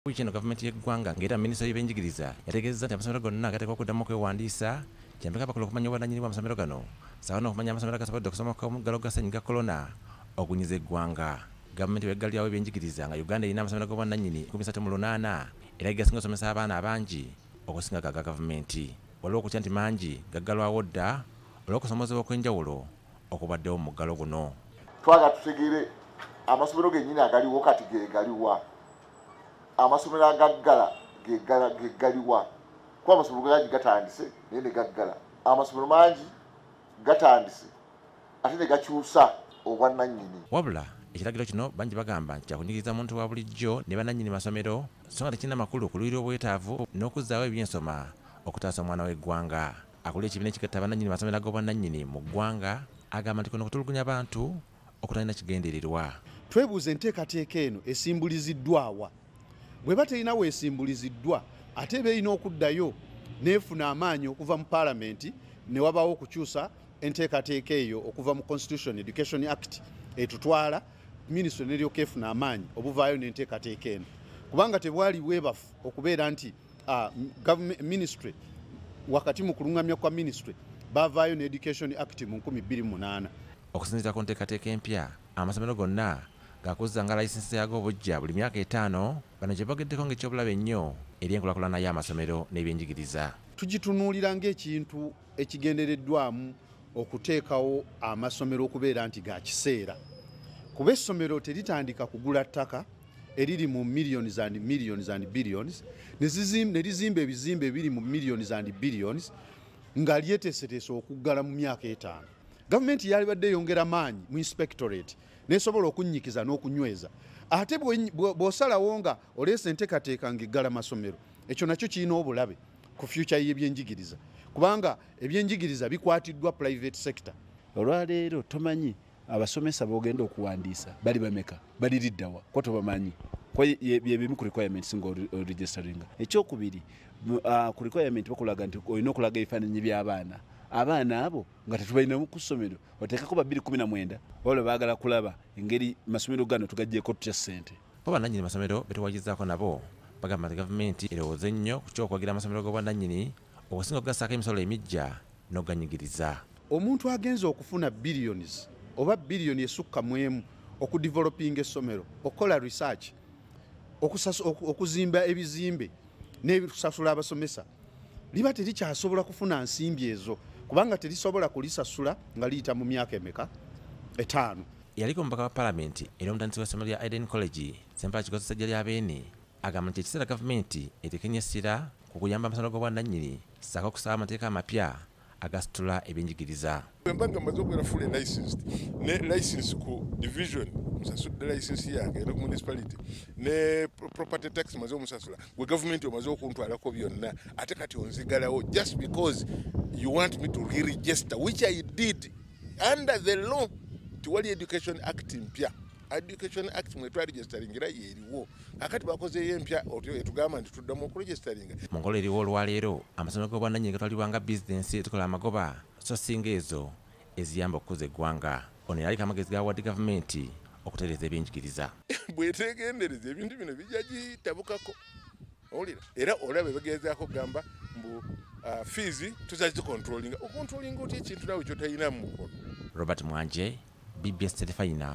Kino gavumenti y'eggwanga ng'era minisita y'ebyenjigiriza yategeezezza nti amasomero gonna agateekwa okuddamu okwewandiisa kyambeka abakola okumanya obwannannyini bw'amasomero gano sawa n'okumanya amasomero agasobodde okusoma ku muggalo gwa ssennyiga korona ogunyiza eggwanga. Gavumenti bweggalirawo ebyenjigiriza nga Uganda erina amasomero g'obwannannyini 38 era gasinga osomesa abaana abangi okusinga ga gavumenti. Waliwo okutya nti mangi gaggalwawo dda olw'okusomozebwa okw'enjawulo okubaddewo mu muggalo guno. Twaga tutegeere amasomero gennyini agaliwo kati gegaliwa. Amasomero agaggala gegaliwa. Kuba amasomero gangi gatandise naye ne gaggala. Amasomero mangi gatandise ate ne gakyusa obwannannyini. Wabula ekiragiro kino bangi bagamba nti kyakunyigiriza muntu wa bulijjo ne bannannyini masomero so nga tekirina makulu kuluyira obwetaavu n'okuzzaawo ebyensoma okutaasa omwana w'eggwanga. Akulira ekibiina ekigatta bannannyini masomero ag'obwannannyini mu ggwanga agamba nti kuno kutulugunya bantu okutalina kigendererwa. Twebuuza enteekateeka eno esimbuliziddwawa. Bweba terina weesimbuliziddwa ate eba erina okuddayo neefuna amaanyi okuva mu paalamenti ne wabaawo okukyusa enteekateeka eyo okuva mu Constitution Education Act etutwala minisitule n'eryoka efuna amaanyi obuvaayo n'enteekateeka eno. Kubanga tebwali bwebafu okubeera nti ministry wakati mu kulungamya kwa ministry bavaayo ne Education Act mu 2008. Okusinziira ku nteekateeka empya amasomero gonna gakuzzanga layisinsi yago obujja buli myaka 5 bano gye bogeddeko ng'ekyobulabe ennyo eri enkulaakulana y'amasomero n'ebyenjigiriza. Tugitunuulira ng'ekintu ekigendereddwamu okuteekawo amasomero okubeera nti ga kiseera. Kuba essomero teritandika kugula ttaka eriri mu millions and millions and billions ne lizimba ebizimbe ebiri mu millions and billions nga lyeteeseteese okuggala mu myaka 5. Gavumenti yalibadde eyongera maanyi mu inspectorate nesobola okunnyikiza n'okunyweza. Ate bw'osalawo nga oleese enteekateeka ng'eggala masomero ekyo nakyo kirina obulabe ku future y'ebyenjigiriza kubanga ebyenjigiriza bikwatiddwa private sector. Olwaleero tomanyi abasomesa bogenda okuwandiisa bali bameka bali liddawa ko tobamanyi yebimu ku requirements nga registeringa. Ekyokubiri ku requirement bakulaga nti olina okulaga ebifaananyi by'abaana. Abaana abo nga tetubalinamu ku ssomero oteekako ba 2019 olwo baagala kulaba engeri masomero gano tugaggyeko tutya ssente. Bo bannannyini masomero betuwagizaako nabo bagamba nti gavumenti erowooze nnyo ku kyokwagira amasomero g'obwannannyini okusinga okugassaako emisolo emijja n'okuganyigiriza. Omuntu agenza okufuna billions oba billioni esukka mu emu okudevelopinga essomero okukola research okuzimba ebizimbe n'ebisasula abasomesa liba terikyasobola kufuna nsimbi ezo kubanga terisobola kulisasula nga liyita mu myaka emeka 5. Yaliko omubaka wa paalamenti era omutandisi w'essomero lya Eden College Ssempala Kigozi Ssajja lya Beene agamba nti ekiseera gavumenti eteekenya essira ku kuyamba amasomero g'obwannannyini ssaako okusaba amateeka amapya agasitula ebyenjigiriza. Embanga maze okubeera fully licensed ne license ku division musasudde license yange era ku municipality ne property tax maze omusasula gwe government omaze okuntwalako byonna ate kati onzigalawo just because you want me to re-register which I did under the law. Tiwali Education Act mpya. Education Act mwe twaregisteringira yeriwo akati bakozeeyo empya etugamba nti tuddamu okuregisteringa. Mu nkola eriwo olwaleero amasomero g'obwannannyini gatwalibwa nga bizinensi etukola amagoba so singa ezo eziyamba okukuza eggwanga. Ono yali amagezi gawadde gavumenti okutereeza ebyenjigiriza. Bwetegendereza ebintu bino bijja gitabukako owulira era olaba bagezaako kugamba mbu fees tuzazicontrollinga ocontrollinga otya ekintu naawe kyotalina mu mukono. Robert Mwanje, BBS Telefina.